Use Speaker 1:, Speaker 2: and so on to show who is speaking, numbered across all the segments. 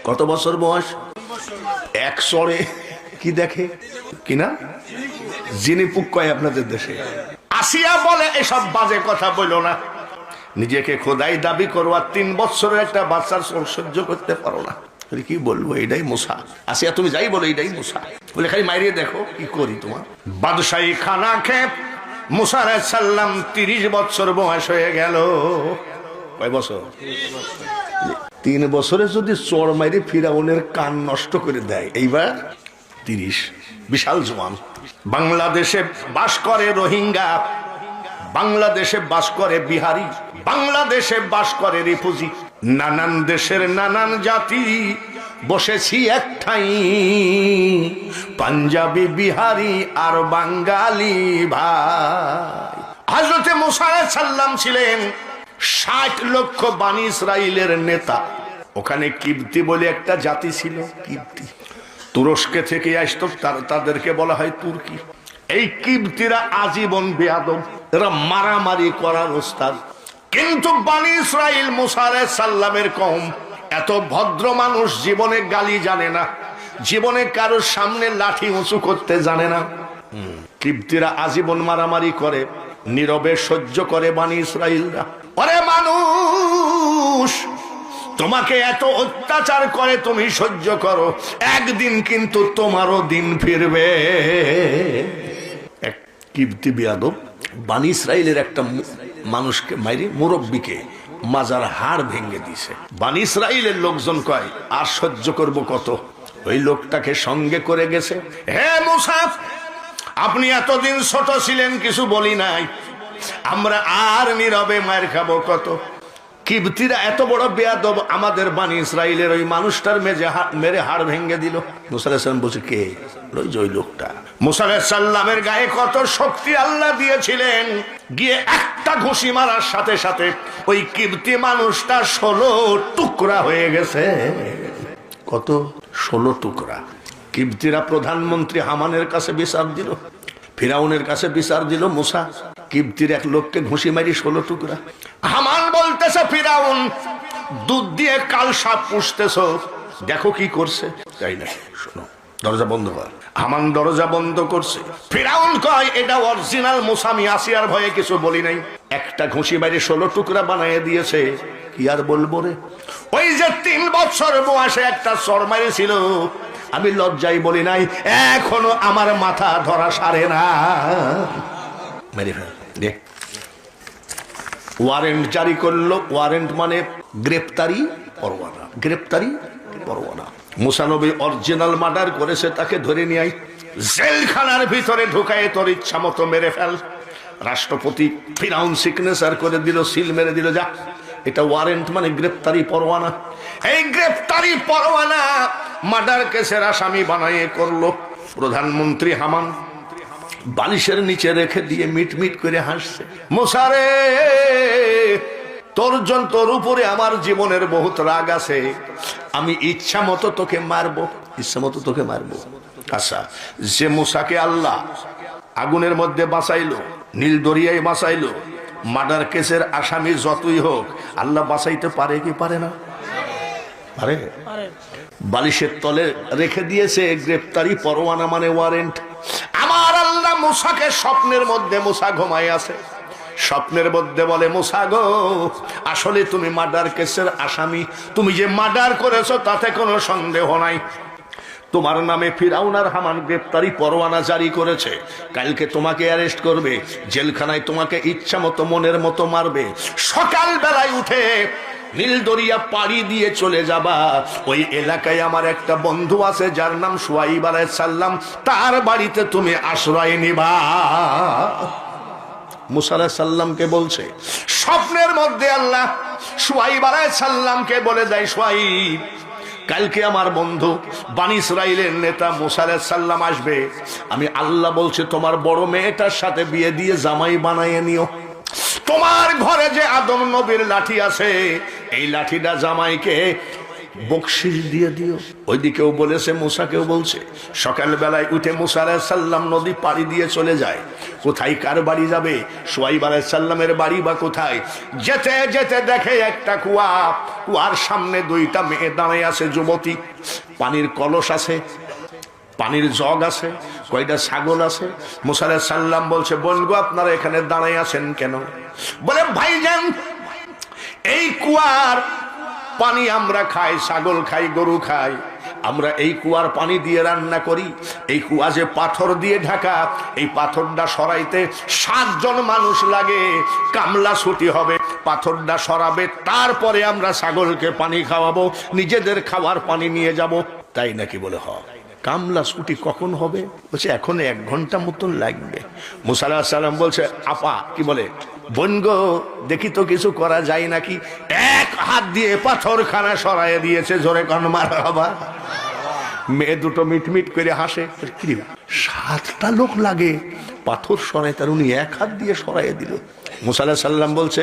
Speaker 1: কত বছর বয়স? এক চড়ে কি দেখে কিনা যিনি পুক কয় আপনাদের দেশে। আসিয়া বলে এসব বাজে কথা বলো না, নিজেকে খোদাই দাবি করো আর 3 বছরের একটা বাচ্চার সহ্য করতে পারো না। কি বলবো, এটাই মুসা। আসিয়া তুমি যাই বলো এটাই মুসা, বলে খালি মাইরিয়ে দেখো কি করি তোমার। বাদশাহী খানা খেয়ে মুসা আলাইহিস সালাম 30 বছর বয়স হয়ে গেল। কয় বছর? 3 বছরে যদি চড় মাইরে ফিরাউনের কান নষ্ট করে দেয়, এইবার 30, বিশাল জওয়ান। বাংলাদেশে বাস করে রোহিঙ্গা, বাংলাদেশে বাস করে বিহারি, বাংলাদেশে বাস করে রিফিউজি, নানান দেশের নানান জাতি বসেছি এক ঠাই, পাঞ্জাবি বিহারি আর বাঙালি ভাই। হযরতে মুসা আলাইহিস সালাম ছিলেন 60 লক্ষ বানি ইসরাইলের নেতা। ওখানে কিবতি বলে একটা জাতি ছিল, কিবতি তুরস্কে থেকে আসতো, তাদেরকে বলা হয় তুর্কি। এই কিবতিরা আজীবন বেয়াদব, এরা মারামারি করার ওস্তাদ। কিন্তু বানি ইসরাইল মুসা আলাইহিস সালামের কওম এত ভদ্র মানুষ, জীবনে গালি জানে না, জীবনে কারোর সামনে লাঠি উঁচু করতে জানে না। কিবতিরা আজীবন মারামারি করে, নীরবে সহ্য করে বানি ইসরাইলরা। ওরে মানুষ, তোমাকে এত অত্যাচার করে তুমি সহ্য করো, একদিন কিন্তু তোমারও দিন ফিরবে। এক কিবতি বেয়াদব বানি ইসরাইলের একটা মানুষকে মাইরে, মুরব্বীকে মাজার হাড় ভেঙে দিছে। বানি ইসরাইলের লোকজন কয় আর সহ্য করব কত। ওই লোকটাকে সঙ্গে করে গেছে, হে মুসা, আপনি এতদিন ছোট ছিলেন কিছু বলি নাই, আমরা আর নীরবে মার খাবো কত। কিবতিরা এত বড় বেয়াদব, আমাদের বানি ইসরাইলের ওই মানুষটার মেরে হাড় ভেঙে দিল। মুসা আলাইহিস সালাম বলছে কে? ওই লোকটা। মুসা আলাইহিস সালামের গায়ে কত শক্তি আল্লাহ দিয়েছিলেন, গিয়ে একটা ঘুষি মারার সাথে সাথে ওই কিবতি মানুষটা 16 টুকরা হয়ে গেছে। কত? 16 টুকরা। কিবতিরা প্রধানমন্ত্রী হামানের কাছে বিচার দিল, ফিরাউনের কাছে বিচার দিল, মুসা কিবতির এক লোককে ঘুষি মারি 16 টুকরা। হামান বলতেছে, ফিরাউন দুধ দিয়ে কাল সাপ পুষতেছ, দেখো কি করছে। তাই না? শোনো, দরজা বন্ধ কর। হামান দরজা বন্ধ করছে। ফিরাউন কয় এটা অরিজিনাল মুসা, আমি আসিয়ার ভয়ে কিছু বলি নাই। একটা ঘুষি মারি 16 টুকরা বানিয়ে দিয়েছে। কি আর বলবো রে, ওই যে 3 বছর বয়সে একটা চড় মারিছিল, আমি লজ্জায় বলি নাই, এখনো আমার মাথা ধরা সারে না। মেরে ফেল। ওয়ারেন্ট জারি করলো। ওয়ারেন্ট মানে গ্রেপ্তারি পরোয়ানা, গ্রেপ্তারি পরোয়ানা। মুসা নবী অরিজিনাল মার্ডার করেছে, তাকে ধরে নিয়ে আই, জেলখানার ভিতরে ঢুকায় তোর ইচ্ছা মতো মেরে ফেল। রাষ্ট্রপতি ফিরাউন সিগনেচার করে দিল, সিল মেরে দিল, যা। এটা ওয়ারেন্ট মানে গ্রেপ্তারি পরোয়ানা। এই গ্রেপ্তারি পরোয়ানা মার্ডার কেসের আসামি বানাইয়ে করলো প্রধানমন্ত্রী হামান। বালিশের নিচে রেখে দিয়ে মিট মিট করে হাসছে, মুসা রে, তোর উপরে আমার জীবনের বহুত রাগ আছে, আমি ইচ্ছা মতো তোকে মারবো, ইচ্ছা মতো তোকে মারবো। আচ্ছা, যে মুসাকে আল্লাহ আগুনের মধ্যে বাঁচাইলো, নীল দরিয়ায় বাঁচাইলো, মার্ডার কেসের আসামি যতই হোক আল্লাহ বাঁচাইতে পারে কি পারে না? পারে। বালিশের তলে রেখে দিয়েছে গ্রেপ্তারি পরোয়ানা মানে ওয়ারেন্ট। আমার আল্লাহ মুসাকে স্বপ্নের মধ্যে, মুসা ঘুমায় আছে, স্বপ্নের মধ্যে বলে, মুসা গো, আসলে তুমি মার্ডার কেসের আসামি, তুমি যে মার্ডার করেছো তাতে কোনো সন্দেহ নাই। তোমার নামে ফিরাউন আর হামান গ্রেপ্তারি পরোয়ানা জারি করেছে, কালকে তোমাকে অ্যারেস্ট করবে, জেলখানায় তোমাকে ইচ্ছা মতো মনের মতো মারবে। সকাল বেলায় উঠে নীল দরিয়া পাড়ি দিয়ে চলে যাবা, ওই এলাকায় আমার একটা বন্ধু আছে যার নাম শুআইব আলাইহিস সালাম, তার বাড়িতে তুমি আশ্রয় নিবা। মুসা আলাইহিস সালামকে বলছে, স্বপ্নের মধ্যে আল্লাহ শুআইব আলাইহিস সালামকে বলে দেয়, শুআইব, কালকে আমার বন্ধু বানি ইসরাইলের নেতা মুসা আলাইহিস সালাম আসবে, আমি আল্লাহ বলছে তোমার বড় মেয়েটার সাথে বিয়ে দিয়ে জামাই বানাইয়ে নিও। তোমার ঘরে যে আদম নবীর লাঠি আছে, এই লাঠিটা জামাইকে বকশিস দিয়ে দিও। ওইদিকেও বলেছে, মুসাকেও বলছে। সকালবেলায় উঠে মুসা আলাইহিস সালাম নদী পাড়ি দিয়ে চলে যায়। কোথায় কার বাড়ি যাবে? শুআয়ব আলাইহিস সালামের বাড়ি বা কোথায়? যেতে যেতে দেখে একটা কুয়া, কুয়ার সামনে দুইটা মেয়ে দাঁড়িয়ে আছে, যুবতী। পানির কলস আছে, পানির জগ আছে, কয়টা ছাগল আছে। মুসা আলাইহিস সালাম বলছে, বোন গো, আপনারা এখানে দাঁড়িয়ে আছেন কেন? বলে, ভাইজান, এই কুয়ার পানি আমরা খাই, ছাগল খাই, গরু খাই। আমরা এই কুয়ার পানি দিয়ে রান্না করি। এই কুয়া যে পাথর দিয়ে ঢাকা, এই পাথরটা সরাইতে 7 জন মানুষ লাগে। কামলা ছুটি হবে, পাথরটা সরাবে, তারপরে আমরা ছাগলকে পানি খাওয়াবো, নিজেদের খাওয়ার পানি নিয়ে যাব। তাই নাকি? বলে, হ। কামলা ছুটি কখন হবে? বলছে, এখন 1 ঘন্টা মতন লাগবে। মুসা আলাইহিস সালাম বলছে, আপা, কি বলে, বোন গো, দেখি তো কিছু করা যায় নাকি। এক হাত দিয়ে পাথর খানা সরাইয়ে দিয়েছে। জোরে কান মারহাবা। মেয়ে দুটো মিটমিট করে হাসে। 7টা লোক লাগে পাথর সরাই, তার উনি 1 হাত দিয়ে সরাইয়ে দিল। মুসা আলাইহিস সালাম বলছে,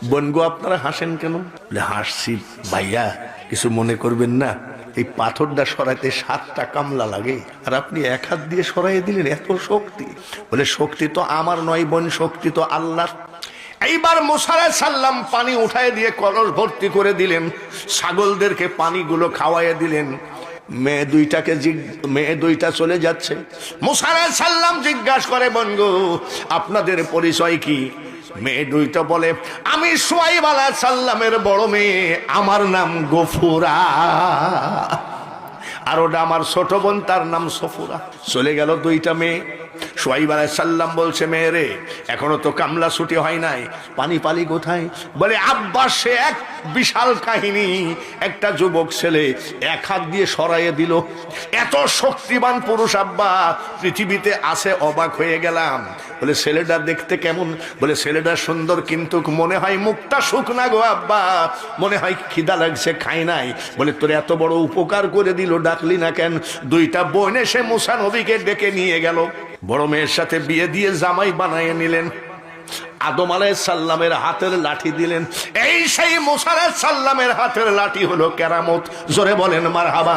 Speaker 1: বোন গো, আপনারা হাসেন কেন? বলে, হাসছি ভাইয়া, কিছু মনে করবেন না, এই পাথরটা সরাইতে 7টা কামলা লাগে, আর আপনি 1 হাত দিয়ে সরাইয়ে দিলেন। এত শক্তি? বলে, শক্তি তো আমার নয় বোন, শক্তি তো আল্লাহর। এইবার মুসা আলাইহিস সালাম পানি উঠায় দিয়ে কলস ভর্তি করে দিলেন, ছাগলদেরকে পানিগুলো খাওয়াইয়ে দিলেন। মেয়ে দুইটা চলে যাচ্ছে। মুসা আলাইহিস সালাম জিজ্ঞাসা করে, বোন গো, আপনাদের পরিচয় কি? মেয়ে দুইটা বলে, আমি শুআয়ব আলাইহিস সালামের বড় মেয়ে, আমার নাম গফুরা, আর ওটা আমার ছোট বোন, তার নাম সফুরা। চলে গেল 2টা মেয়ে। শুআয়ব আলাইহিস সালাম বলছে, মেয়ে রে, এখনো তো কামলা ছুটি হয় নাই, পানি পালি কোথায়? বলে, আব্বা, সে এক বিশাল কাহিনী। একটা যুবক ছেলে 1 হাত দিয়ে সরাইয়ে দিল। এত শক্তিমান পুরুষ আব্বা পৃথিবীতে আছে, অবাক হয়ে গেলাম। বলে, ছেলেটা দেখতে কেমন? বলে, ছেলেটা সুন্দর, কিন্তু মনে হয় মুখটা শুকনা গো আব্বা, মনে হয় খিদা লাগছে, খাই নাই। বলে, তোর এত বড় উপকার করে দিল, ডাকলি না কেন? 2টা বোন এসে মুসা নবীকে ডেকে নিয়ে গেল। বড় মেয়ের সাথে বিয়ে দিয়ে জামাই বানায় নিলেন। আদম আলাইহিস সালামের হাতের লাঠি দিলেন। এই সেই মুসা আলাইহিস সালামের হাতের লাঠি হলো কেরামত। জোরে বলেন মারহাবা।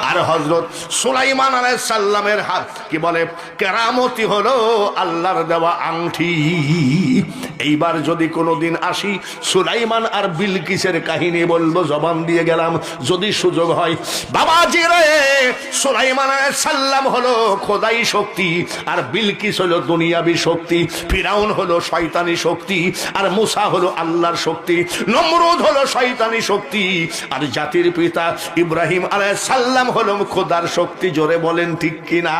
Speaker 1: আর হযরত সুলাইমান আলাইহিস সালামের হাত কি বলে, কেরামতি হলো আল্লাহর দেওয়া আংটি। এইবার যদি কোনোদিন আসি, সুলাইমান আর বিলকিসের কাহিনী বলবো, জবান দিয়ে গেলাম, যদি সুযোগ হয়। বাবাজি রে, সুলাইমান আলাইহিস সালাম হলো খোদাই শক্তি, আর বিলকিস হলো দুনিয়াবি শক্তি। ফিরাউন হলো শয়তানি শক্তি, আর মুসা হলো আল্লাহর শক্তি। নমরুদ হলো শয়তানি শক্তি, আর জাতির পিতা ইব্রাহিম আলাইহিস সালাম হলো খোদার শক্তি। জোরে বলেন ঠিক কিনা?